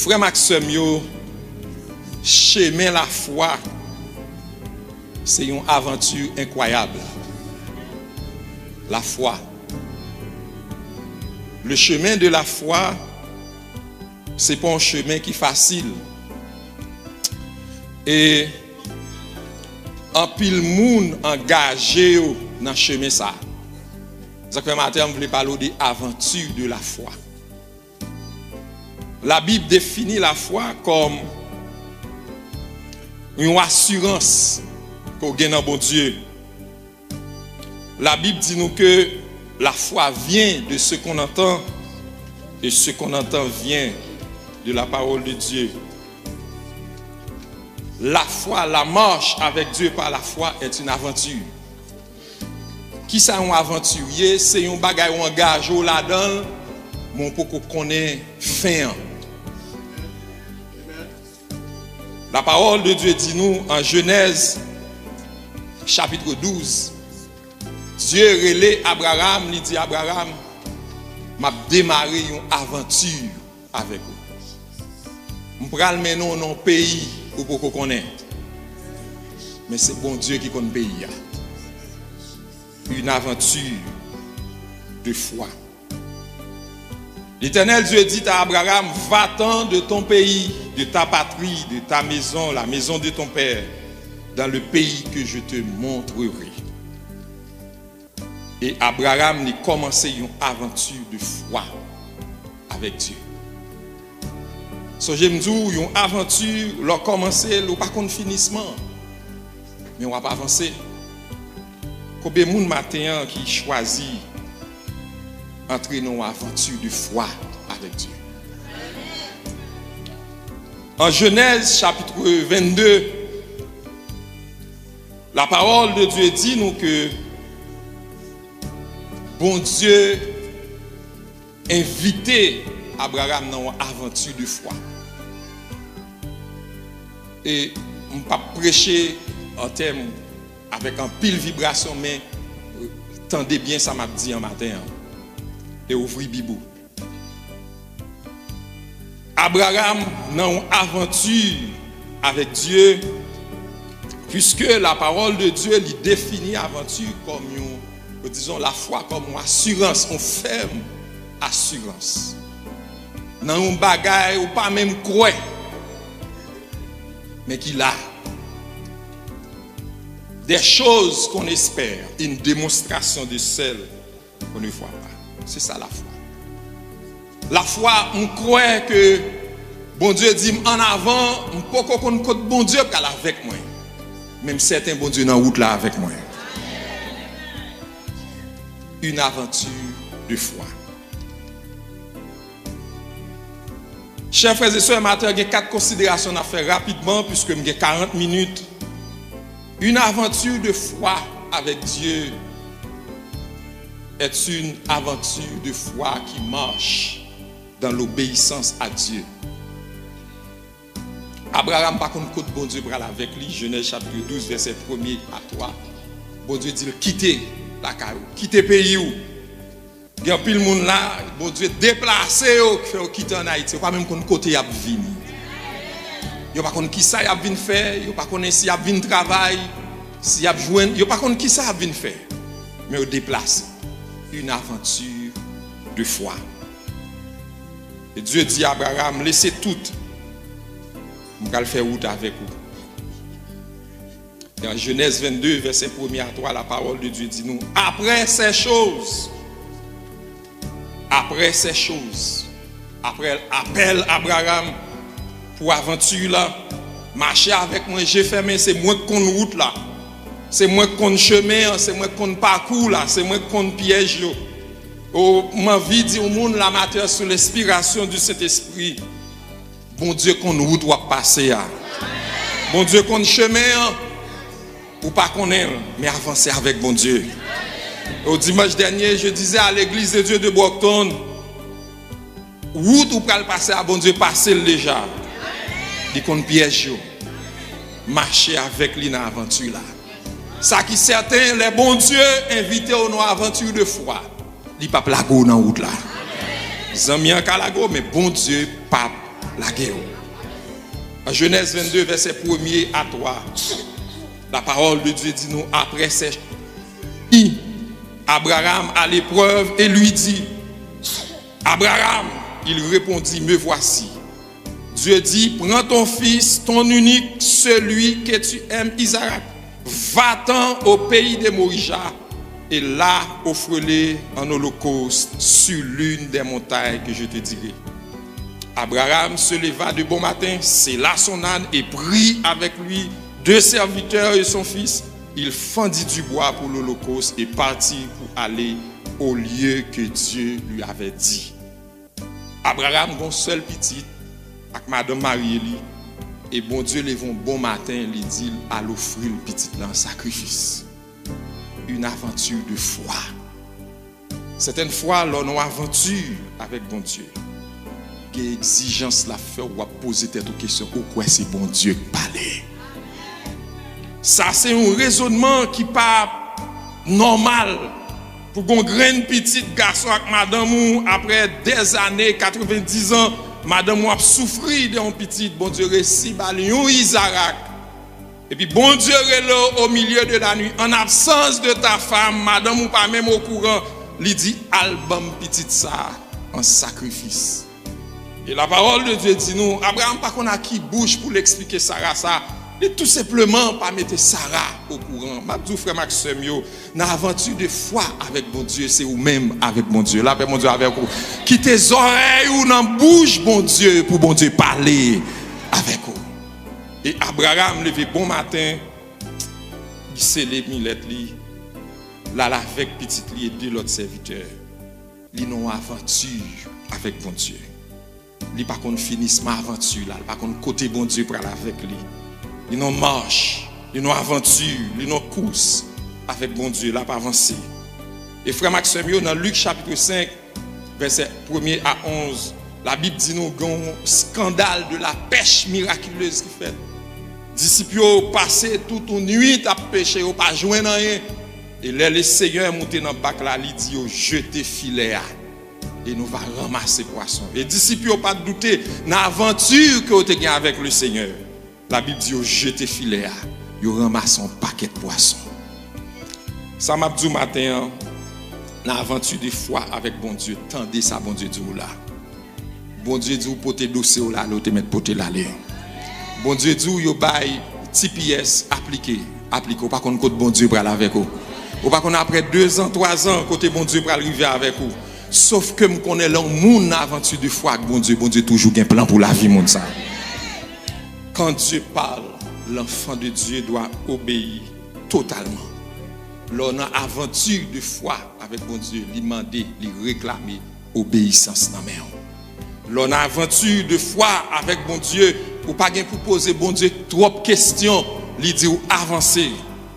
Frère Maxime, chemin la foi, c'est une aventure incroyable. La foi. Le chemin de la foi, c'est pas un chemin qui est facile. Et en pile monde engagé dans le chemin ça. C'est que matin on voulait parler de l'aventure de la foi. La Bible définit la foi comme une assurance qu'on gagne dans bon Dieu. La Bible dit nous que la foi vient de ce qu'on entend et ce qu'on entend vient de la parole de Dieu. La foi, la marche avec Dieu par la foi est une aventure. Qui ça un aventurier, c'est un bagage ou engage là-dedans, mon poko connaît fin. La parole de Dieu dit nous en Genèse chapitre 12. Dieu relève Abraham, il dit Abraham, m'a démarré une aventure avec vous. Je vais mener dans un pays où vous connaissez. Mais c'est bon Dieu qui connaît le pays. Une aventure de foi. L'Éternel Dieu dit à Abraham, va-t'en de ton pays, de ta patrie, de ta maison, la maison de ton père, dans le pays que je te montrerai. Et Abraham a commencé une aventure de foi avec Dieu. So j'aime dire, une aventure, leur commencer, leur pas contre finissement. Mais on va pas avancer. Combien de monde matin qui choisit entrer dans une aventure de foi avec Dieu. En Genèse chapitre 22, la parole de Dieu dit nous que bon Dieu invitait Abraham dans une aventure de foi. Et on ne peut pas prêcher en termes avec un pile vibration, mais tendez bien ça m'a dit en matin. Et ouvrir Bible. Abraham dans une aventure avec Dieu, puisque la parole de Dieu lui définit l'aventure comme disons la foi comme une assurance, une ferme assurance. Dans un bagaille ou pas même croire, mais qu'il a des choses qu'on espère, une démonstration de celles qu'on ne voit pas. C'est ça la foi. La foi, on croit que bon Dieu dit en avant, on peut qu'on compte bon Dieu qu'elle avec moi. Même certains bon Dieu dans la route là avec moi. Une aventure de foi. Chers frères et sœurs, matin, j'ai 4 considérations à faire rapidement puisque j'ai 40 minutes. Une aventure de foi avec Dieu est une aventure de foi qui marche dans l'obéissance à Dieu. Abraham, par contre, côté bon Dieu, parle avec lui, Genèse chapitre 12, verset 1er à 3. Bon Dieu dit, quittez la carreau, quittez le pays où. Il y a plus de monde là, bon Dieu déplacé, fait quitter en Haïti. Il n'y a pas même qu'on côté y a venu. Il n'y a pas qui ça y a venu faire, il n'y a pas si y a venu travail, si y a joué, il n'y a pas qui ça a venu faire. Mais il déplacé. Une aventure de foi. Et Dieu dit à Abraham, laissez tout. Je vais faire route avec vous. Dans Genèse 22, verset 1er à 3, la parole de Dieu dit nous, après ces choses, après appel Abraham pour aventure là, marcher avec moi, j'ai fermé, c'est moi qui connais route là. C'est moi qui connais chemin, c'est moi qui connais parcours là, c'est moi qui connais piège. Oh, ma vie dit au monde la matière sous l'inspiration du Saint-Esprit. Bon Dieu qu'on route doit passer. Bon Dieu qu'on chemin ou pas qu'on aime, mais avancer avec bon Dieu. Au dimanche dernier, je disais à l'église de Dieu de Brockton, route ou pas le passer à bon Dieu, passer déjà. Dit qu'on piège. Marcher avec lui dans l'aventure là. Ça qui certain, les bons dieux invités aux aventures de foi. Il pas plago dans route là. Zami en calago, mais bon Dieu pas la guerre. En Genèse 22, verset 1er à 3, la parole de Dieu dit nous, après ces choses, Abraham à l'épreuve et lui dit, Abraham, il répondit, me voici. Dieu dit, prends ton fils, ton unique, celui que tu aimes, Isaac, va-t'en au pays des Morija, et là, offre-le en holocauste sur l'une des montagnes que je te dirai. Abraham se leva de bon matin, sella son âne et prit avec lui 2 serviteurs et son fils. Il fendit du bois pour l'holocauste et partit pour aller au lieu que Dieu lui avait dit. Abraham, bon seul petit, avec madame Marie, et bon Dieu, les bon matin, il dit à l'offrir le petit dans sacrifice. Une aventure de foi. Certaines fois, l'on a une aventure avec bon Dieu. Il y a exigence la faire ou à poser tête aux questions. Pourquoi c'est bon Dieu qui parle? Ça, c'est un raisonnement qui n'est pas normal. Pour qu'on graine petit garçon avec madame ou après des années, 90 ans, madame ou a souffri d'un petit, bon Dieu récit, balion Isaac. Et puis bon Dieu est là au milieu de la nuit, en absence de ta femme, madame ou pas même au courant, lui dit album petit ça en sacrifice. Et la parole de Dieu dit nous, Abraham pas qu'on a qui bouge pour l'expliquer Sarah ça, et tout simplement pas mettre Sarah au courant. M'a dit frère Maxime yo, dans aventure de foi avec bon Dieu, c'est ou même avec bon Dieu. Là mon Dieu avec vous. Qui tes oreilles ou dans bouche bon Dieu pour bon Dieu parler avec vous. Et Abraham levé bon matin, il s'est levé milette li, là avec petite li et 2 autres serviteurs. Li non aventure avec bon Dieu. Li pas qu'on finisse ma aventure là, pas qu'on côté bon Dieu pour aller avec lui. Li non marche, li non aventure, li non course avec bon Dieu là pas avancer. Et frère Maxime dans Luc chapitre 5 verset 1er à 11, la Bible dit nous un scandale de la pêche miraculeuse qui fait. Disciples passé toute une nuit à pêcher, au pas joindre rien. Et là le Seigneur est monté dans le bac là, il dit jetez filet et nous va ramasser poisson. Et disciples n'ont pas douté dans l'aventure que vous avez avec le Seigneur. La Bible dit jetez filet, vous ramassez un paquet de poissons. Ça m'a dit matin dans l'aventure de foi avec bon Dieu, tendez ça bon Dieu dit là. Bon Dieu dit vous portez dossier là, l'autre mettre porter là. Bon Dieu dit vous bail TPS appliqué pas qu'on côté bon Dieu pour aller avec vous. Ou pas qu'on après 2 ans, 3 ans côté bon Dieu pour arriver avec vous. Sauf que me connaît l'homme aventure de foi avec bon Dieu toujours un plan pour la vie monde ça. Quand Dieu parle, l'enfant de Dieu doit obéir totalement. L'on a aventure de foi avec bon Dieu, lui demander, lui réclamer obéissance dans main. L'on a aventure de foi avec bon Dieu, ou pas pour poser bon Dieu trop de questions, lui dire avancer,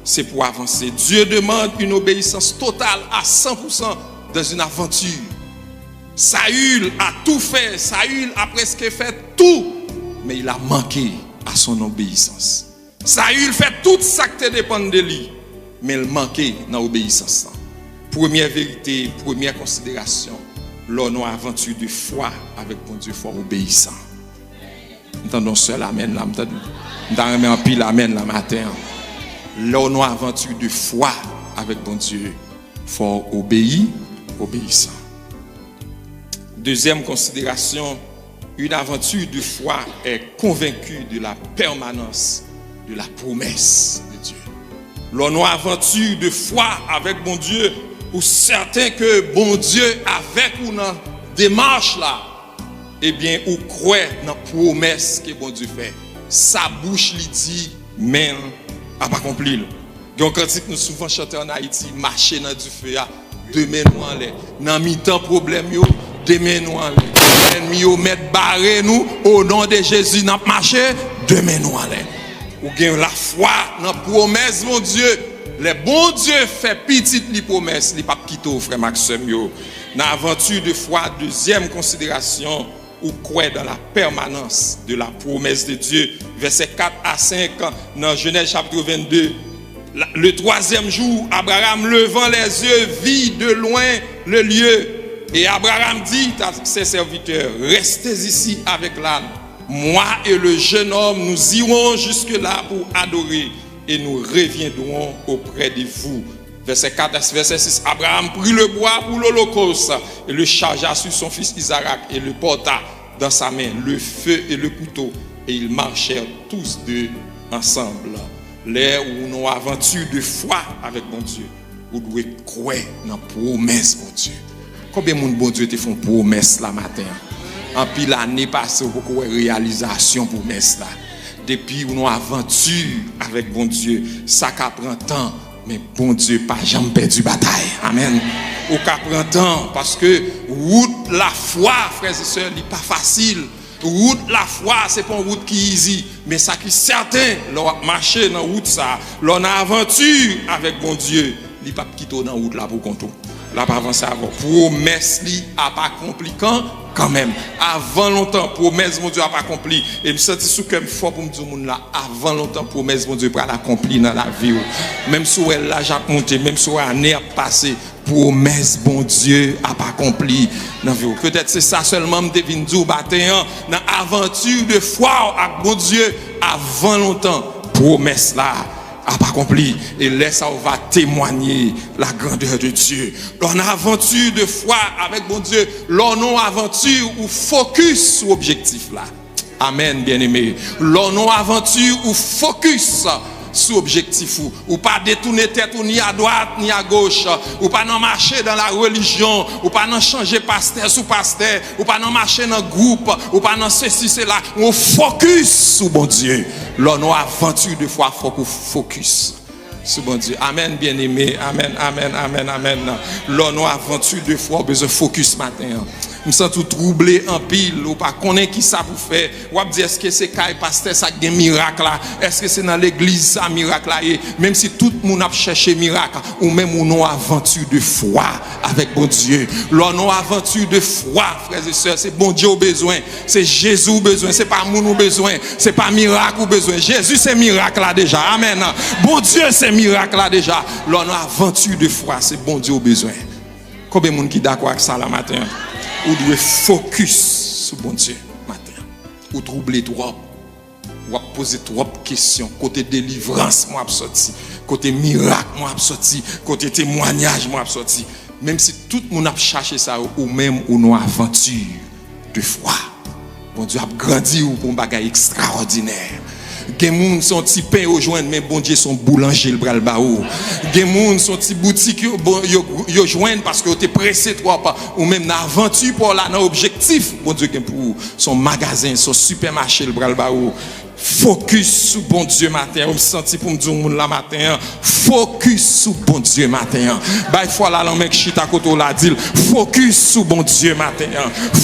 c'est pour avancer. Dieu demande une obéissance totale à 100% dans une aventure. Saül a tout fait, Saül a presque fait tout, mais il a manqué à son obéissance. Saül fait tout ça qui dépend de lui, mais il manquait dans l'obéissance. Première vérité, première considération, l'on a aventure de foi avec bon Dieu fort obéissant. Entendons seul amen là, entendons un pile amen là matin. L'on a aventure de foi avec bon Dieu fort obéissant. Deuxième considération, une aventure de foi est convaincue de la permanence de la promesse de Dieu. L'on a aventure de foi avec bon Dieu, ou certain que bon Dieu avec ou dans démarche là, eh bien, ou croit dans la promesse que bon Dieu fait. Sa bouche lui dit, mais n'a pas accompli. Quand nous souvent chanter en Haïti, marcher dans du feu, demain nous en l'air. Dans mi-temps problème, demain nous en l'air. L'ennemi yo mettre barré nous au nom de Jésus n'a marché, demain nous en l'air. Ou gagne la foi dans la promesse mon Dieu. Le bon Dieu fait petite les promesses, il pas quitter frère Maxime yo. Dans aventure de foi, deuxième considération, ou croit dans la permanence de la promesse de Dieu. Verset 4 à 5 dans Genèse chapitre 22. Le 3e jour, Abraham levant les yeux vit de loin le lieu. Et Abraham dit à ses serviteurs, restez ici avec l'âne. Moi et le jeune homme, nous irons jusque-là pour adorer et nous reviendrons auprès de vous. Verset 4, verset 6, Abraham prit le bois pour l'holocauste et le chargea sur son fils Isaac et le porta dans sa main, le feu et le couteau, et ils marchèrent tous deux ensemble. L'air où nous avons aventure de foi avec mon Dieu, vous devez croire dans la promesse, mon Dieu. Combien de monde, bon Dieu, te font promesse la matin? En pile l'année passée, beaucoup de réalisation promesse là. Depuis nous aventure avec bon Dieu, ça prend temps, mais bon Dieu pas jamais perdu bataille. Amen. Ou qu'à prend temps parce que route la foi, frères et sœurs, n'est pas facile. Route la foi, c'est pas une route qui est easy, mais ça qui est certain, leur marcher dans route ça, l'on a aventure avec bon Dieu, il pas quitter dans route là pour compter. Là pas avancer avant. Promesse li a pas compliquant quand même. Avant longtemps promesse mon Dieu a pas accompli et me senti sous comme fort pour me dire monde là avant longtemps promesse mon Dieu pour l'accomplir dans la vie. Même si elle là j'ai monté, même si année a passé, promesse bon Dieu a pas accompli dans vie. Peut-être c'est ça seulement me devine dire matin dans aventure de foi avec bon Dieu avant longtemps promesse là a pas accompli et laisse ça va témoigner la grandeur de Dieu. L'on a aventure de foi avec bon Dieu, l'on a aventure ou focus sur objectif là. Amen bien-aimé. L'on a aventure ou focus sur objectif ou pas détourner tête ou ni à droite ni à gauche ou pas non marcher dans la religion ou pas non changer pasteur sous pasteur ou pas non marcher dans groupe ou pas non ceci cela on focus sur bon Dieu. L'on a aventure de foi faut qu'on focus sur bon Dieu. Amen bien-aimé. Amen amen amen amen. L'on a aventure de foi besoin focus matin. Je me sens tout troublé en pile ou pas connaît qui ça vous fait ou dire est-ce que c'est caille pasteur ça gagne miracle là, est-ce que c'est dans l'église ça miracle là, et même si tout le monde a cherché miracle ou même on a aventure de foi avec bon Dieu, l'on a aventure de foi frères et sœurs, c'est bon Dieu au besoin, c'est Jésus au besoin, c'est pas moun au besoin, c'est pas miracle au besoin, Jésus c'est miracle là déjà, amen, bon Dieu c'est miracle là déjà, l'on a aventure de foi, c'est bon Dieu au besoin. Combien de monde qui d'accord avec ça la matin? Ou doit focus sur bon Dieu matin. Ou troubler trop. Ou poser trop de questions. Côté délivrance, moi sorti. Côté miracle, moi sorti. Côté témoignage, moi sorti. Même si tout le monde a cherché ça, ou même ou non aventure de foi. Bon Dieu a grandi ou pour un bagage extraordinaire. Gen moun son petit pain au joindre mais bon Dieu son boulanger le bras le baou. Gen moun son petit boutique yo joindre parce que tu es pressé trop ou même dans aventure pour là dans objectif bon Dieu gen pour son magasin son supermarché le bras le baou. Focus sur bon Dieu matin. On me senti pour me dire moun la matin. Focus sur bon Dieu matin. Bah fois là l'homme qui chita côté là dit focus sur bon Dieu matin.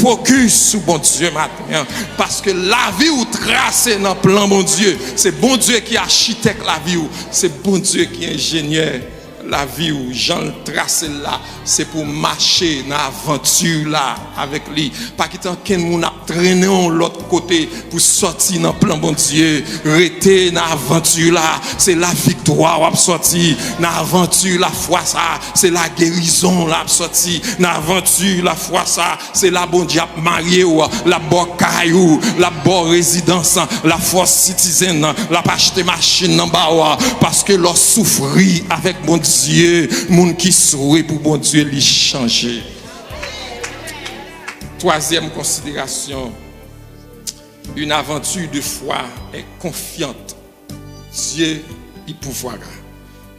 Focus sur bon Dieu matin parce que la vie ou tracée dans plan bon Dieu, c'est bon Dieu qui architecte la vie ou c'est bon Dieu qui est ingénieur la vie ou Jean le tracé là, c'est pour marcher dans l'aventure là avec lui. Pas qu'il tant qu'un moun a traîné l'autre côté pour sortir dans plan bon Dieu, rester dans l'aventure là, c'est la victoire ou sortir dans l'aventure la foi ça, c'est la guérison là sortir dans l'aventure la foi ça, c'est la bon Dieu marié ou la bonne caillou, la bonne résidence, la force citizen, la pas acheter machine en bas parce que leur souffrir avec bon Dieu, moun qui sourit pour bon Dieu lui changer. Troisième considération, une aventure de foi est confiante. Dieu y pouvoir.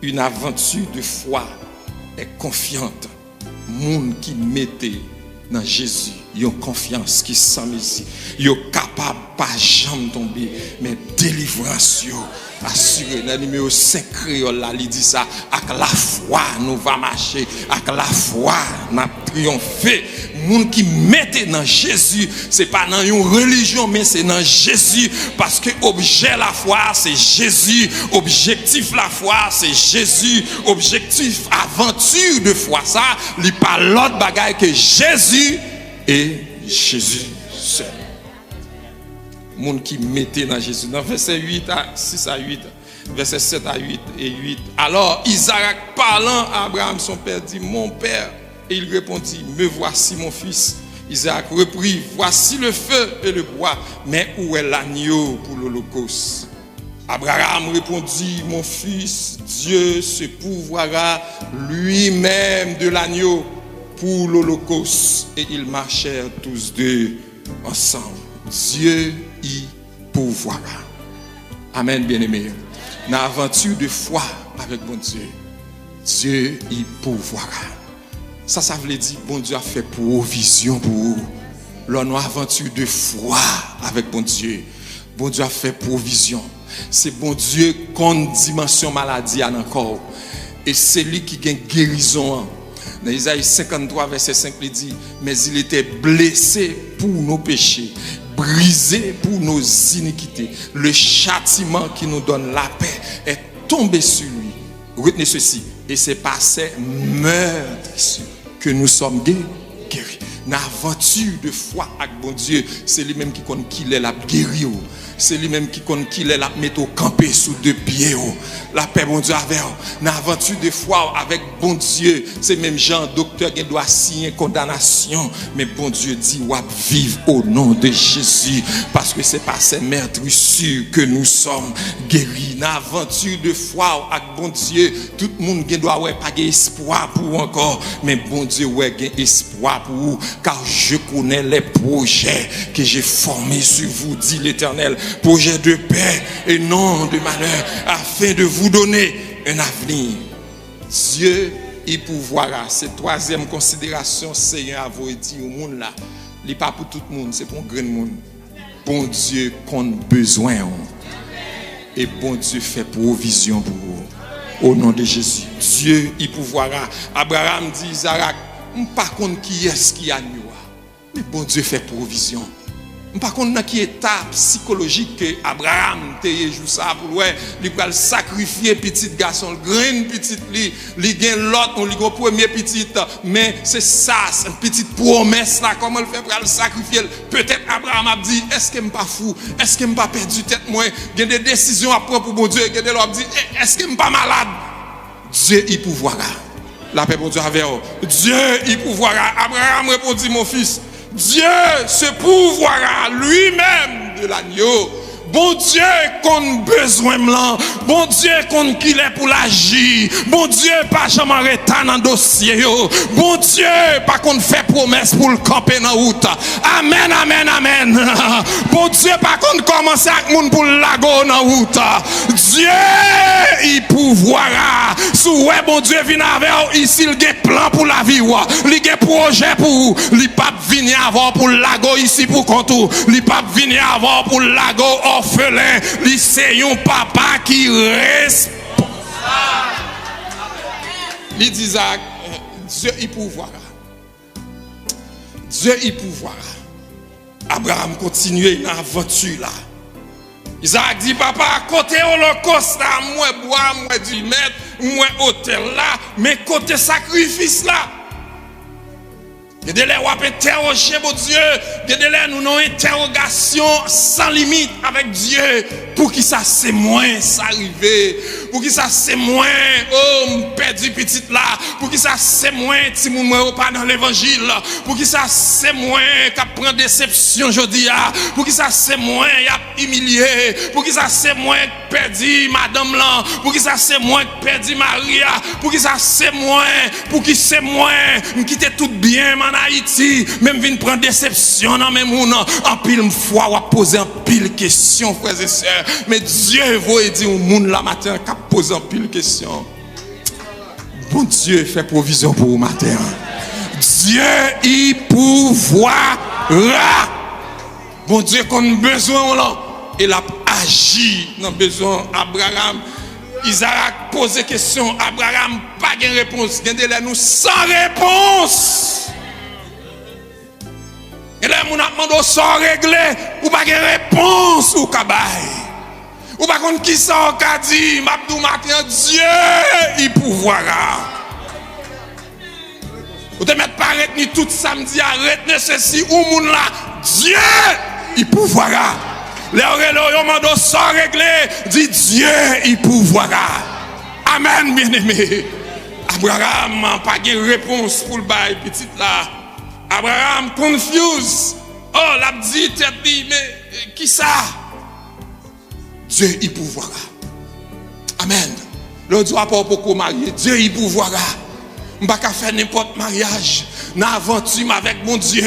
Une aventure de foi est confiante. Moun qui mettait dans Jésus, ils ont confiance qui sans mesure. Ils sont capables pas jamais tomber, mais délivrance yo assuré. Dans le numéro 5 créole là, il dit ça, avec la foi nous va marcher, avec la foi nous triompher. Moun qui mettent dans Jésus, c'est pas dans une religion mais c'est dans Jésus parce que objet la foi c'est Jésus, objectif la foi c'est Jésus, objectif aventure de foi ça, il pas l'autre bagaille que Jésus et Jésus seul. Moun qui mettait dans Jésus. Dans verset 8 à 6 à 8, verset 7 à 8 et 8. Alors Isaac parlant à Abraham son père dit mon père, et il répondit me voici mon fils. Isaac reprit, voici le feu et le bois, mais où est l'agneau pour l'holocauste? Abraham répondit, mon fils, Dieu se pourvoira lui-même de l'agneau pour l'holocauste. Et ils marchèrent tous deux ensemble. Dieu y pourvoira. Amen, bien-aimé. Dans l'aventure de foi avec bon Dieu, Dieu y pourvoira. Ça veut dire, bon Dieu a fait provision pour vous. Lors de aventure de foi avec bon Dieu, bon Dieu a fait provision. C'est bon Dieu qu'on dimension maladie encore. Et c'est lui qui gagne guérison. Dans Isaïe 53, verset 5, il dit, mais il était blessé pour nos péchés, brisé pour nos iniquités. Le châtiment qui nous donne la paix est tombé sur lui. Retenez ceci. Et c'est par ses meurtres que nous sommes guéris. Dans l'aventure de foi avec bon Dieu, c'est lui-même qui connaît qu'il est la guéri. C'est lui-même qui connaît qu'il est la mettre au campé sous deux pieds. La paix, bon Dieu, avec dans l'aventure de foi avec bon Dieu, c'est même Jean, docteur, qui doit signer condamnation. Mais bon Dieu dit, ouais, vive au nom de Jésus. Parce que c'est par ces meurtrissures que nous sommes guéris. Dans l'aventure de foi avec bon Dieu, tout le monde doit avoir pas d'espoir pour vous encore. Mais bon Dieu, ouais, espoir pour vous. Car je connais les projets que j'ai formés sur vous, dit l'Éternel. Projet de paix et non de malheur, afin de vous donner un avenir. Dieu y pourvoira. Cette troisième considération, c'est à vous dire au monde là. Ce n'est pas pour tout le monde, c'est pour un grand monde. Bon Dieu compte besoin. Et bon Dieu fait provision pour vous. Au nom de Jésus. Dieu y pourvoira. Abraham dit, Isaac, par contre, qui est-ce qui a nous? Mais bon Dieu fait provision. Par contre, dans qui état psychologique que Abraham joue ça pour ouais, il va sacrifier petit garçon, le grand petit li, il gagne l'autre, on lui le premier petit, mais c'est ça, c'est une petite promesse là, comment il fait pour le sacrifier? Peut-être Abraham a dit, est-ce qu'il n'est pas fou? Est-ce qu'il n'est pas perdu tête moi? Il y a des décisions à prendre pour bon Dieu, il y a des gens qui disent, est-ce qu'il n'est pas malade? Dieu y pourvoira. La paix pour Dieu avec vous. Dieu y pourvoira. Abraham répondit, mon fils, Dieu se pourvoira lui-même de l'agneau. Bon Dieu qu'on besoin là. Bon Dieu qu'on qu'il est pour l'agir. Bon Dieu pas jamais arrêter dans dossier yo. Bon Dieu pas qu'on fait promesse pour le camper dans route. Amen, amen, amen. Bon Dieu pas qu'on commence avec moun pour lago dans route. Dieu il pourvoira. Sous ouais bon Dieu vient avec ici il a plan pour la vie il a projet pour il pas venir avoir pour lago ici pour contour. Il pas venir avoir pour lago orphelin, c'est un papa qui responsable. Il dit Isaac, Dieu y pourvoira. Dieu y pourvoira. Abraham continue dans l'aventure là. Isaac dit, papa, côté holocauste là, moi bois, moi du maître, moi hôtel là, mais côté sacrifice là. Il y a des gens qui interroger mon Dieu. Il y a des gens nous avons une interrogation sans limite avec Dieu. Pour qui ça c'est moins ça arrivé? Pour qui ça c'est moins perdu petit là? Pour qui ça c'est moins si mon pas dans l'évangile? Pour qui ça c'est moins qui prend déception aujourd'hui? Pour qui ça c'est moins y a humilié? Pour qui ça c'est moins perdu madame là? Pour qui ça c'est moins perdu Maria? Pour qui ça c'est moins? Pour qui c'est moins quitter tout bien en Haïti? Même vinn prendre déception dans même moun en pile fois ou poser en pile question frères et sœurs. Mais Dieu veut dire au monde la matin qui pose en pile question. Bon Dieu fait provision pour vous matin. Dieu y pourvoira. Bon Dieu qu'on a besoin là, il a agi dans besoin. Abraham, Isaac pose question, Abraham pas de réponse. Il y a nous sans réponse. Et là, mon demande sans régler, ou pas de réponse ou kabaye. Ou pas contre qui ça on a dit, m'abdou matin, Dieu il pourvoira. Ou te mettre paraître ni tout samedi, arrête ceci ou moun là, Dieu il pourvoira. Les oreilles mando sans régler, dit Dieu il pourvoira. Amen bien-aimé. Abraham n'a pas de réponse pour le bail petit là. Abraham confuse. Oh, l'a dit, tête dit, mais qui ça? Dieu y pourvoira. Amen. Le Dieu a pas pour marier. Dieu y pourvoira. Je ne vais pas faire n'importe mariage. N'aventure avec mon Dieu.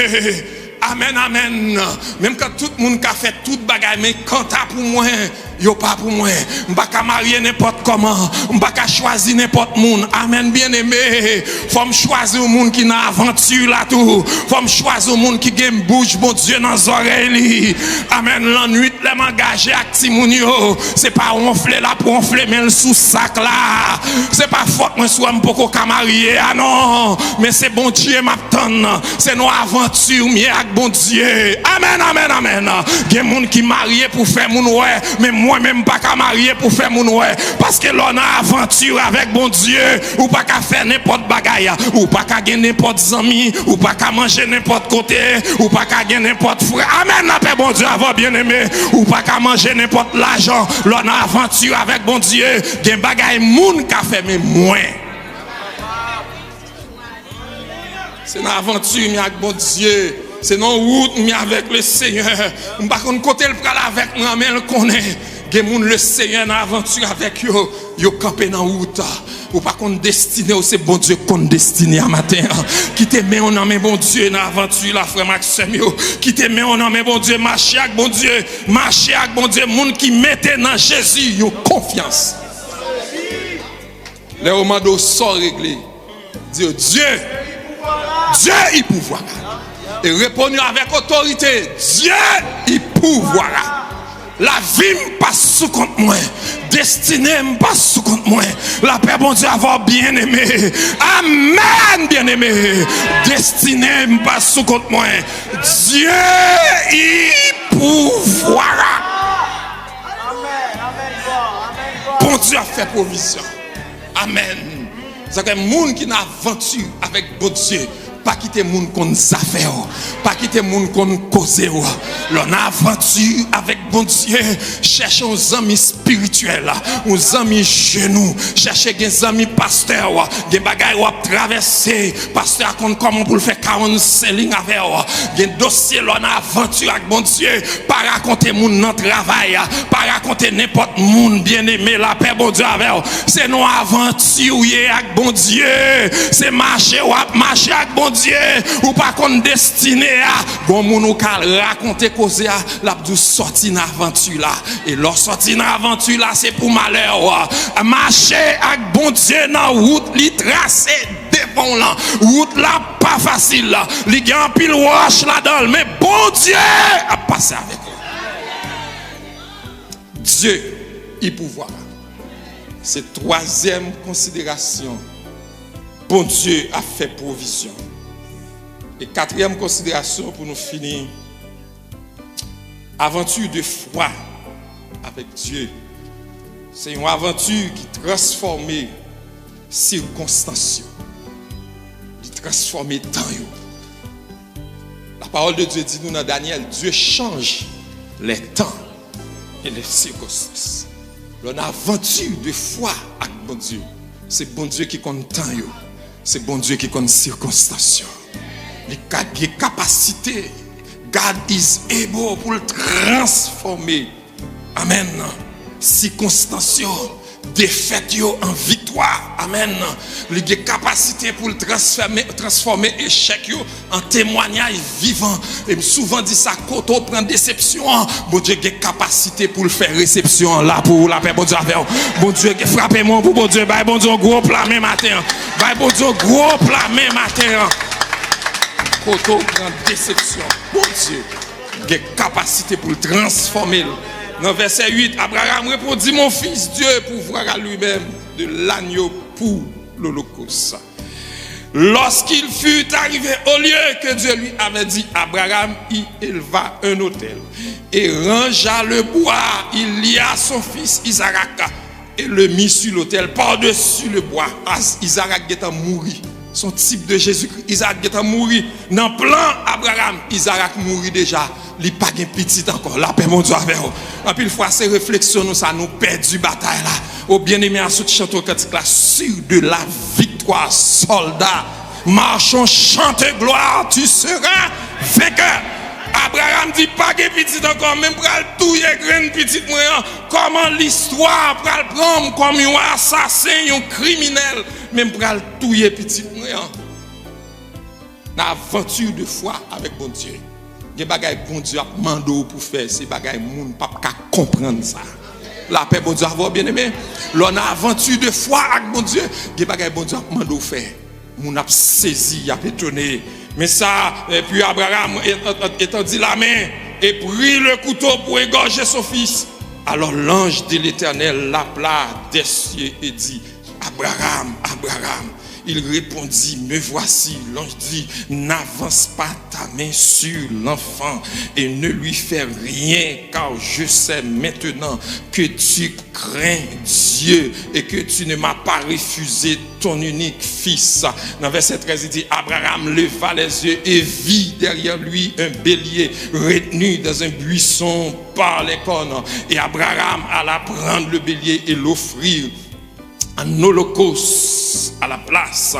Amen, amen. Même quand tout le monde a fait toute bagaille, mais quand t'as pour moi, yo pas pour moi. Je ne vais pas marier n'importe comment. Je ne vais pas choisir n'importe monde. Amen, bien aimé. Faut me choisir un monde qui n'a aventure là tout. Faut me choisir un monde qui gagne bouche, bon Dieu, dans les oreilles. Amen, la nuit, les m'engager avec Timounio. C'est pas ronfler là pour ronfler, mais le sous sac là. C'est pas faute, moi, soit pour qu'on marier. Ah non, mais c'est bon Dieu m'attend. C'est nos aventures, mieux avec bon Dieu. Amen, amen, amen. Il y a des gens qui marient pour faire mon ouais, mais moi-même pas qu'à marier pour faire mon ouais. Parce que l'on a aventure avec bon Dieu, ou pas qu'à faire n'importe bagaille, ou pas qu'à gagner n'importe amis, ou pas qu'à manger n'importe côté, ou pas qu'à gagner n'importe frère. Amen, la paix, bon Dieu, avant bien aimé, ou pas qu'à manger n'importe l'argent. L'on a aventure avec bon Dieu, il y a des bagailles moun qu'a fait, mais moins. C'est une aventure, mais avec bon Dieu. C'est non route, mais avec le Seigneur. Je ne sais pas côté le pral avec moi, mais le connaît. Le Seigneur dans l'aventure avec yo. Yo campé dans route. Ou pas qu'on destiné, c'est bon Dieu qu'on destiné à matin. Qui te met en main bon Dieu dans l'aventure, la frère Maxime. Qui te met en main bon Dieu, marcher avec bon Dieu. Marcher avec bon Dieu. Monde qui mette dans Jésus, yo confiance. Les romans sont réglés. Dieu, Dieu, il pouvoir. Et répondre avec autorité, Dieu, il pourvoira. La vie me passe sous compte moi. Destinée me passe sous compte moi. La paix, bon Dieu, avoir bien aimé. Amen, bien aimé. Destinée me passe sous compte moi. Dieu, il pourvoira. Bon Dieu a fait provision. Amen. C'est un monde qui n'a aventure avec bon Dieu. Pas quitter moun qu'on s'affaire, pas quitter moun qu'on cause. L'on a aventure avec bon Dieu. Cherchez un ami spirituel, un ami genou. Cherchez des amis pasteurs, des bagailles ou à traverser. Pasteur compte comment pour le faire 45 lignes avec. Des dossiers l'on a aventure avec bon Dieu. Pas raconter moun dans travail, pas raconter n'importe moun bien aimé la paix bon Dieu avec. C'est nos aventures avec bon Dieu. C'est marcher ou à marcher avec bon Dieu, ou pas qu'on destiné à bon moun ou ka raconter causer à l'abdou sorti dans aventure là et leur sorti dans aventure là c'est pour malheur marcher avec bon Dieu dans route li tracé devant là route là pas facile là li gen pile roche là-dedans mais bon Dieu a passé avec Dieu il pouvoir. C'est troisième considération. Bon Dieu a fait provision. Et quatrième considération pour nous finir, aventure de foi avec Dieu. C'est une aventure qui transforme circonstances, qui transforme temps. La parole de Dieu dit nous dans Daniel, Dieu change les temps et les circonstances. L'on a aventure de foi avec bon Dieu. C'est bon Dieu qui compte temps. C'est bon Dieu qui compte circonstances. Les capacités, God is able pour le transformer. Amen. Circonstances, défaite en victoire. Amen. Les capacités pour le transformer échec en témoignage vivant. Et souvent dit ça quand on prend déception. Bon Dieu a capacité pour le faire réception là pour la paix. Bon Dieu avec. Bon Dieu frappez-moi pour bon Dieu. Bye bon Dieu gros plat même matin. Bye bon Dieu gros plat même matin. Quand on prend déception, bon Dieu, il a capacité pour le transformer. Dans verset 8, Abraham répondit, mon fils, Dieu pourvoira à lui-même de l'agneau pour l'holocauste. Lorsqu'il fut arrivé au lieu que Dieu lui avait dit, Abraham y éleva un autel et rangea le bois. Il lia son fils Isaac et le mit sur l'autel par-dessus le bois. Isaac est mort. Son type de Jésus-Christ, Isaac est mort. Dans le plan Abraham, Isaac mourit déjà. Il n'y a pas de petit encore. La paix, mon Dieu, avec vous. Et puis, une fois ces réflexions, ça nous perd du bataille là. Au bien-aimé, à ce chanteur cantique là, sur de la victoire, soldat. marchons, chante gloire, tu seras vainqueur. Abraham dit pas que petit encore, même pour le tout grain petit moyen. Comment l'histoire pour le prendre comme un assassin, un criminel, même pour le tout petit moyen. L'aventure de foi avec bon Dieu. Des bagages bon Dieu a demandé pour faire, ces bagages moun pas comprendre ça. La paix bon Dieu avoir bien aimé. L'on a aventure de foi avec bon Dieu, des bagages bon Dieu a demandé pour faire. Moun a saisi, a étonné. Mais ça, et puis Abraham étendit la main et prit le couteau pour égorger son fils. Alors l'ange de l'Éternel l'appela des cieux et dit, Abraham, Abraham. Il répondit, me voici. L'ange dit, n'avance pas ta main sur l'enfant et ne lui fais rien, car je sais maintenant que tu crains Dieu et que tu ne m'as pas refusé ton unique fils. Dans verset 13, il dit, Abraham leva les yeux et vit derrière lui un bélier retenu dans un buisson par les cornes. Et Abraham alla prendre le bélier et l'offrir en holocauste à la place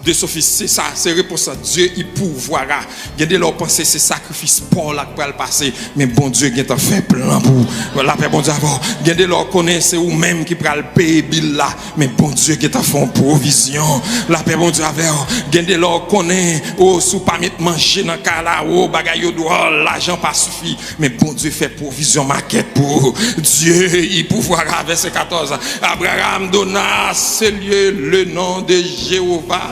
de son fils. C'est ça, c'est réponse à Dieu, il pourvoira. Gardez leur pensée, c'est sacrifice pour la pour le passer. Mais bon Dieu, il a fait plan pour la paix, bon Dieu avant. Gardez leur connaissez ou même qui prend le payer bill là. Mais bon Dieu, qui a fait une provision. La paix, bon Dieu avant. Gardez leur connaît, oh, sous pas mettre manger dans cas là, oh, bagaille dehors, l'argent pas suffit. Mais bon Dieu fait provision maquette pour Dieu, il pourvoira. Verset 14. Abraham donna ce lieu le nom de Jéhovah.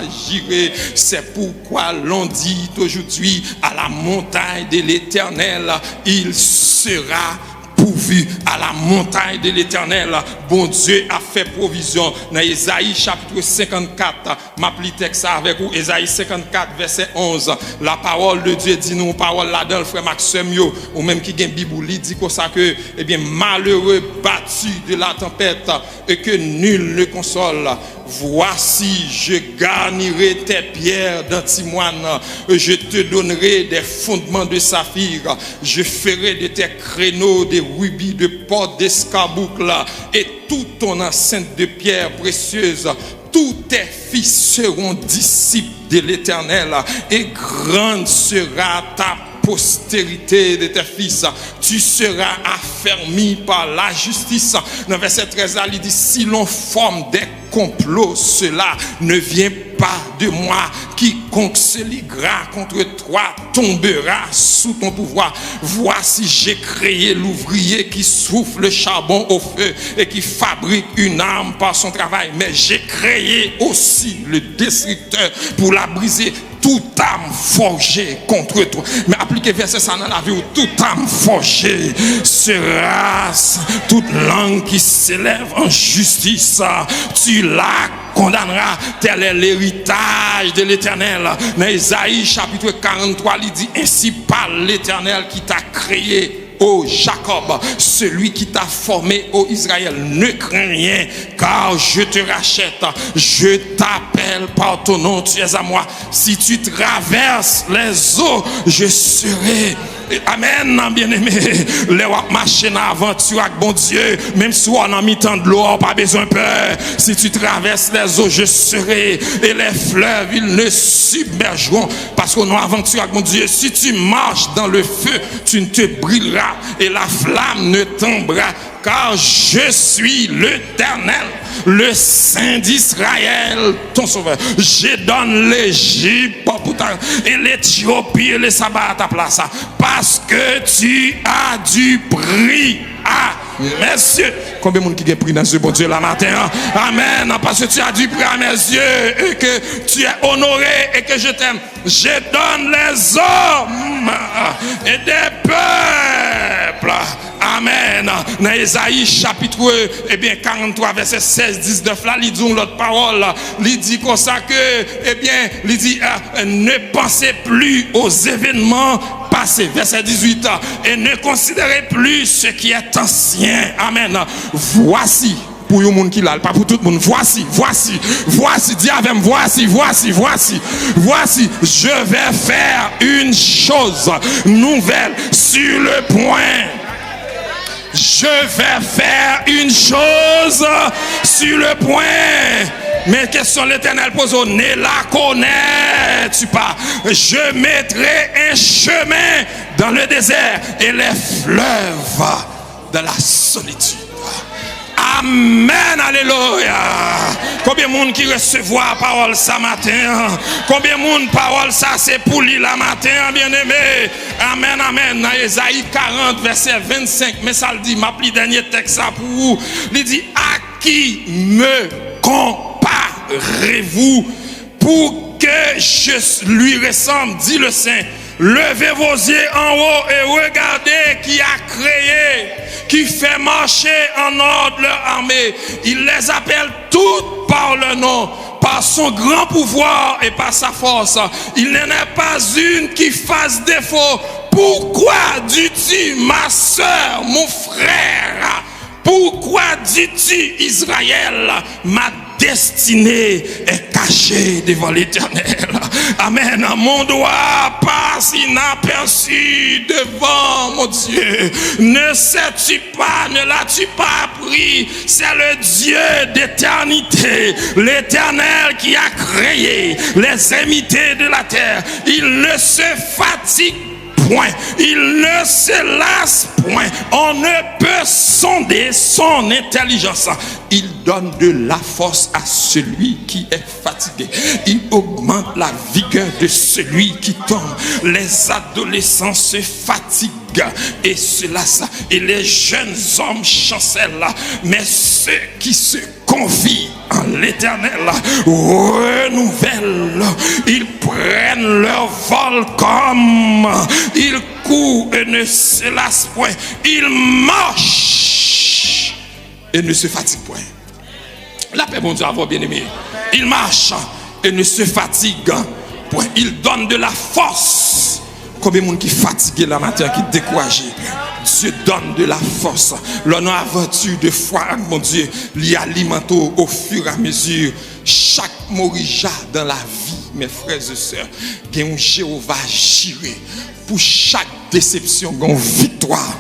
C'est pourquoi l'on dit aujourd'hui à la montagne de l'Éternel, il sera pourvu. À la montagne de l'Éternel, bon Dieu a fait provision. Dans Ésaïe chapitre 54, m'appli texte avec vous, Ésaïe 54 verset 11, la parole de Dieu dit nous, parole là-dedans, frère Maxime yo, ou même qui gagne Bible, il dit comme ça que, eh bien, malheureux battu de la tempête et que nul ne console. Voici, je garnirai tes pierres d'antimoine, je te donnerai des fondements de saphir, je ferai de tes créneaux des rubis de portes d'escarboucle et tout ton enceinte de pierres précieuses. Tous tes fils seront disciples de l'Éternel et grande sera ta postérité de tes fils. Tu seras affermi par la justice. Dans verset 13, il dit, si l'on forme des complots, cela ne vient pas de moi. Quiconque se liguera contre toi tombera sous ton pouvoir. Voici, j'ai créé l'ouvrier qui souffle le charbon au feu et qui fabrique une arme par son travail. Mais j'ai créé aussi le destructeur pour la briser. Toute âme forgée contre toi. Mais appliquez verset ça dans la vie où toute âme forgée sera, toute langue qui s'élève en justice, tu la condamneras. Tel est l'héritage de l'Éternel. Dans Ésaïe chapitre 43, il dit, ainsi parle l'Éternel qui t'a créé, ô Jacob, celui qui t'a formé, ô Israël, ne crains rien, car je te rachète, je t'appelle par ton nom, tu es à moi. Si tu traverses les eaux, je serai. Amen, bien-aimé. Les wap marcher dans l'aventure avec bon Dieu, même si on a mis tant de l'eau, pas besoin de peur. Si tu traverses les eaux, je serai. Et les fleuves, ils ne submergeront. Parce qu'on a aventure avec mon Dieu. Si tu marches dans le feu, tu ne te brûleras. Et la flamme ne tombera. Car je suis l'Éternel, le Saint d'Israël, ton sauveur. Je donne l'Égypte et l'Éthiopie et les sabbats à ta place. Parce que tu as du prix à mes yeux. Combien de monde qui a pris dans ce bon Dieu la matin? Amen. Parce que tu as du prix à mes yeux et que tu es honoré et que je t'aime. Je donne les hommes et des peuples. Amen. Dans Ésaïe chapitre 43 verset 16-19 là, il dit l'autre parole, il dit comme ça que il dit ne pensez plus aux événements passés, verset 18, et ne considérez plus ce qui est ancien. Amen. Voici, pour le monde qui l'a, pas pour tout le monde, voici, dis avec moi, voici, je vais faire une chose nouvelle sur le point. Je vais faire une chose sur le point. Mais question l'Éternel pose, ne la connais-tu pas? Je mettrai un chemin dans le désert et les fleuves dans la solitude. Amen, alléluia. Combien de monde qui recevoir parole ça matin? Combien de monde parole ça c'est pour lui la matin, bien-aimé? Amen, amen. Dans Ésaïe 40, verset 25, mais ça le dit, m'a pris dernier texte ça pour vous. Il dit, à qui me comparez-vous pour que je lui ressemble, dit le Saint. Levez vos yeux en haut et regardez qui a créé, qui fait marcher en ordre leur armée. Il les appelle toutes par leur nom, par son grand pouvoir et par sa force. Il n'en a pas une qui fasse défaut. Pourquoi dis-tu, ma soeur, mon frère? Pourquoi dis-tu, Israël, ma destinée est cachée devant l'Éternel? Amen. Mon doigt passe inaperçu devant mon Dieu. Ne sais-tu pas, ne l'as-tu pas appris? C'est le Dieu d'éternité, l'Éternel qui a créé les extrémités de la terre. Il ne se fatigue point, il ne se lasse point. On ne peut sonder son intelligence. Il donne de la force à celui qui est fatigué. Il augmente la vigueur de celui qui tombe. Les adolescents se fatiguent et se lassent, et les jeunes hommes chancellent. Mais ceux qui se confient en l'Éternel renouvellent. Ils prennent leur vol comme ils courent et ne se lassent point. Ils marchent et ne se fatiguent point. La paix, mon Dieu, à vous, bien-aimés. Ils marchent et ne se fatiguent point. Ils donnent de la force. Combien de monde qui est fatigué la matin, qui est découragé? Dieu donne de la force. L'on a aventure de foi, mon Dieu, l'y alimente au fur et à mesure. Chaque morija dans la vie, mes frères et sœurs, il y a un Jéhovah géré. Pour chaque déception, il y a une victoire.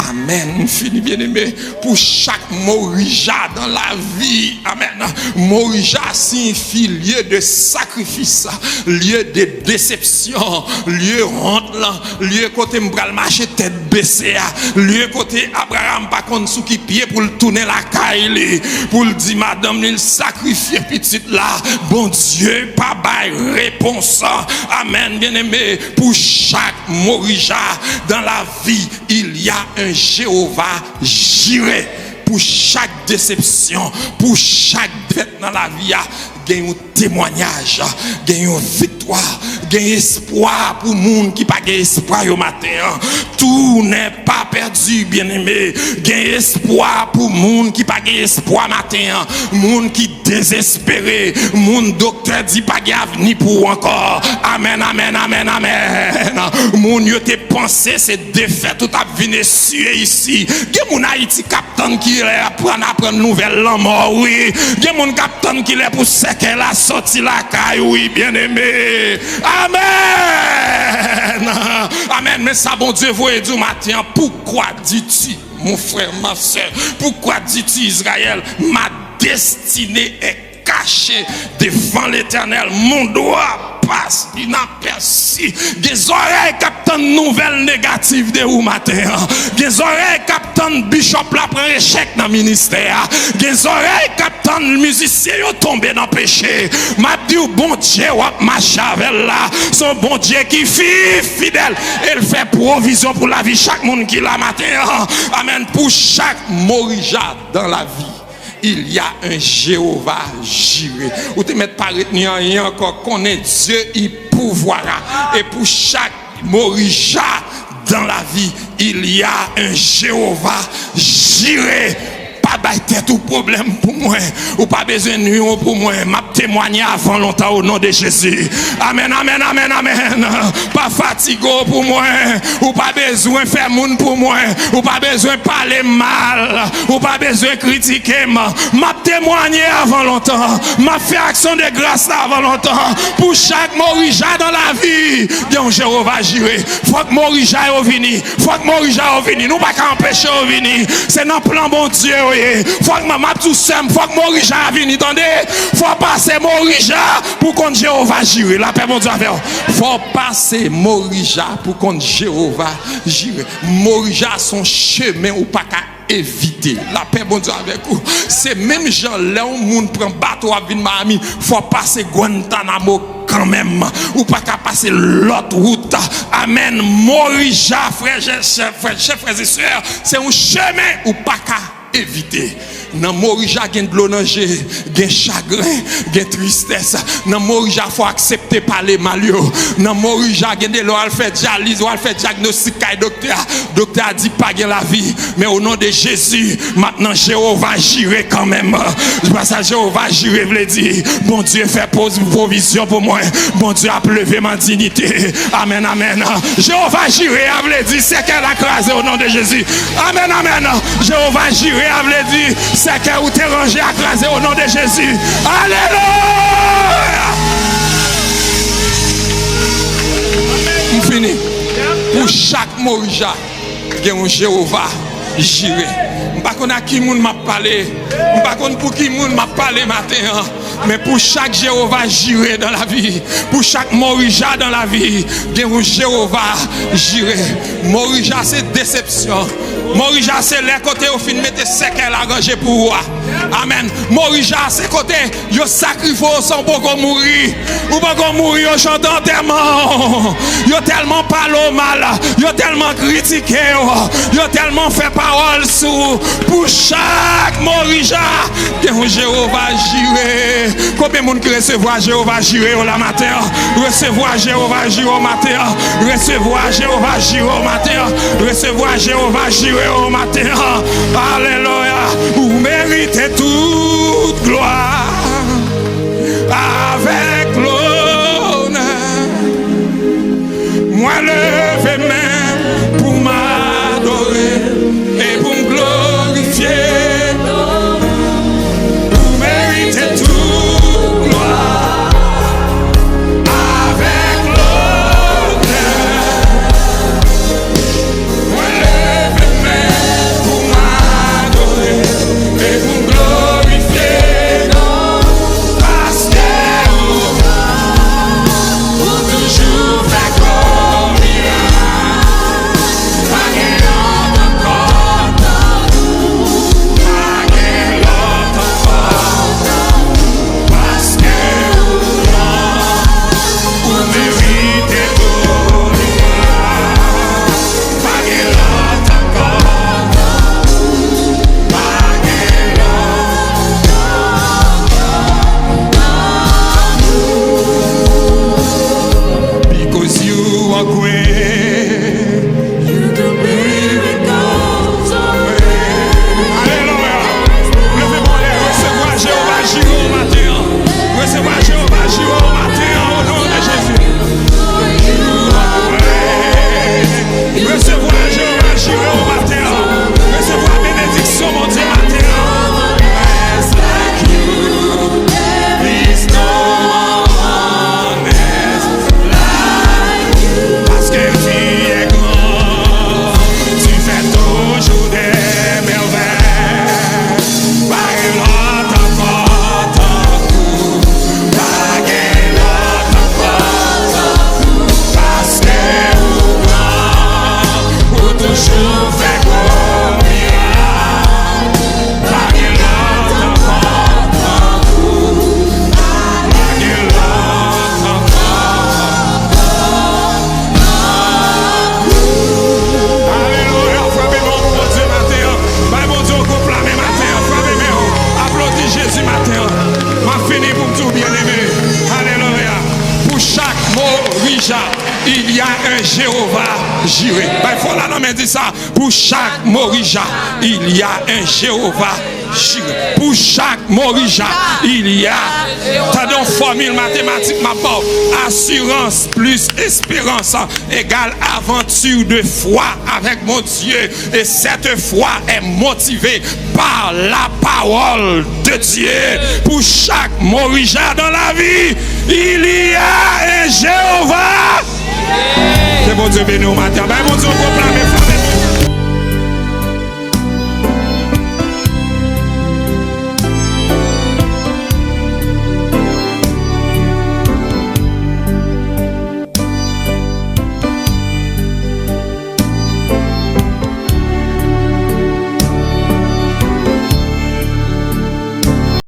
Amen, fini bien-aimé. Pour chaque morija dans la vie, amen. Morija signifie lieu de sacrifice, lieu de déception, lieu honte, lieu côté m'bral marcher tête baissée, lieu côté Abraham pas contre sous qui pied pour le tourner la caille, pour le dire madame il sacrifier petite là, bon Dieu pas bail réponse. Amen, bien-aimé. Pour chaque morija dans la vie, il y a un Jéhovah Jireh. Pour chaque déception, pour chaque défaite dans la vie, il y a un témoignage, il y a une victoire, il y a un espoir pour les gens qui n'ont pas d'espoir au matin. Tout n'est pas perdu, bien-aimé. Il y a un espoir pour les gens qui n'ont pas d'espoir au matin. Les gens qui sont désespérés. Les gens docteur dit pas d'avenir pour encore. Amen, amen, amen, amen. Les gens qui ont pensé c'est défaite, tout a venu suer ici. Il y a des Haïti captain qui est apprendre nouvelle mort, oui. Il y a des captain qui est pour qu'elle a sorti la caille, oui, bien-aimé. Amen. Amen. Mais ça, bon Dieu, vous et du matin, pourquoi dis-tu, mon frère, ma soeur, pourquoi dis-tu, Israël, ma destinée est cachée devant l'Éternel, mon doigt passe inaperçu. Des oreilles captant nouvelles négatives de vous matin. Des oreilles captant bishop la prend échec dans le ministère. Des oreilles captant musicien tombé dans le péché. M'a dit bon Dieu ou marche avec là. Son bon Dieu qui est fidèle. Il fait provision pour la vie chaque monde qui la matin. Amen. Pour chaque morija dans la vie, il y a un Jéhovah Jireh. Ou te mettre pas retenir rien encore, qu'on est Dieu, il pouvoira. Et pour chaque morija dans la vie, il y a un Jéhovah Jireh. Pas de tout problème pour moi, ou pas besoin de nuit pour moi. M'a témoigné avant longtemps au nom de Jésus. Amen, amen, amen, amen. Pas fatigué pour moi, ou pas besoin de faire monde pour moi, ou pas besoin de parler mal, ou pas besoin de critiquer. M'a témoigné avant longtemps, m'a fait action de grâce avant longtemps. Pour chaque morija dans la vie, il y a un Jéhovah Jireh. Faut que morija est venu, faut que morija est venu. Nous pas qu'empêcher de venir. C'est dans le plan bon Dieu. tomber. Faut que maman tout seul, faut que Morija vienne, attendez. Faut passer Morija pour qu'on Jéhovah jure. La paix, mon Dieu, avec vous. Faut passer Morija pour qu'on Jéhovah jure. Morija, son chemin ou pas qu'à éviter. La paix, bon Dieu, avec vous. C'est même gens là où monde prend bateau à venir Miami, faut passer Guantanamo quand même. Ou pas qu'à passer l'autre route. Amen. Morija, frères et sœurs, c'est un chemin ou pas qu'à éviter. Dans Morija, il y a de l'eau, il y a chagrin, il y a tristesse. Dans Morija, il faut accepter parler mal. Dans Morija, il y a de l'eau, il fait dialyse, il fait diagnostic à docteur. Docteur a dit pas de la vie. Mais au nom de Jésus, maintenant Jéhovah jure quand même. Parce que Jéhovah jure, veut dire, bon Dieu fait provision pour moi. Bon Dieu a levé ma dignité. Amen, amen. Jéhovah jure, veut dire, c'est qu'elle a crasé au nom de Jésus. Amen, amen. Jéhovah jure, veut dire, c'est que vous t'es rangé à craser au nom de Jésus. Alléluia. On finit. Pour chaque Morija, il y a un Jéhovah juré. Je ne sais pas à qui m'a parlé. Je ne sais pas pour qui m'a parlé matin. Mais pour chaque Jéhovah juré dans la vie, pour chaque Morija dans la vie, il y a un Jéhovah juré. Morija, c'est déception. Morija, c'est les côtés au fin mettez séquelles arrangé pour moi. Amen. Morija, c'est côté, yo sacrifié sans beaucoup mourir. Ou beaucoup mourir au champ d'enterrement. Yo tellement parlé mal, yo tellement critiqué, yo tellement fait parole sous. Pour chaque Morija, il y a un Jéhovah juré. Combien de monde qui recevoir Jéhovah juré au matin? Recevoir Jéhovah juré au matin. Recevoir Jéhovah juré au matin. Recevoir Jéhovah juré au matin. Alléluia. Vous méritez toute gloire avec l'honneur. Moi levé main pour m'adorer et pour me glorifier. Vous méritez toute gloire avec l'honneur. Moi levé main pour m'adorer et pour me glorifier. Parce que vous toujours fait comme il a. Pas qu'elle encore dans nous. Pas qu'elle encore dans nous. Parce que vous méritez tout. Pas qu'elle encore dans nous. Pas qu'elle because you are great. You do miracles Alléluia. Levez-moi les recevoir Jéhovah jure au matin. Recevoir Jéhovah jure au matin au nom de Jésus. You are great. Recevoir Jéhovah jure au matin. Recevoir bénédiction mon Dieu matin. As like you, there is no one else like you. Parce que tu es grand, tu fais toujours des merveilles. Pas qu'elle encore tant coup, pas qu'elle encore tant coup. Parce que au grand, ou toujours fait comme il a. Pas qu'elle encore tant coup, pas qu'elle encore Alléluia, frappez-moi mon Dieu matin. Bah mon Dieu, proclamez matin. Frappez-moi. Applaudis Jésus matin. M'a fini pour tout bien aimé. Alléluia. Pour chaque Morija, il y a un Jéhovah juré. Bah il faut là non mais dit ça. Pour chaque Morija, il y a un Jéhovah juré. Pour chaque Morija, il y a t'as une formule mathématique ma part. Assurance plus espérance égale aventure de foi avec mon Dieu. Et cette foi est motivée par la parole de Dieu. Pour chaque Morija dans la vie, il y a un Jéhovah. Que bon Dieu bénisse au matin. Ben, mon Dieu, proclame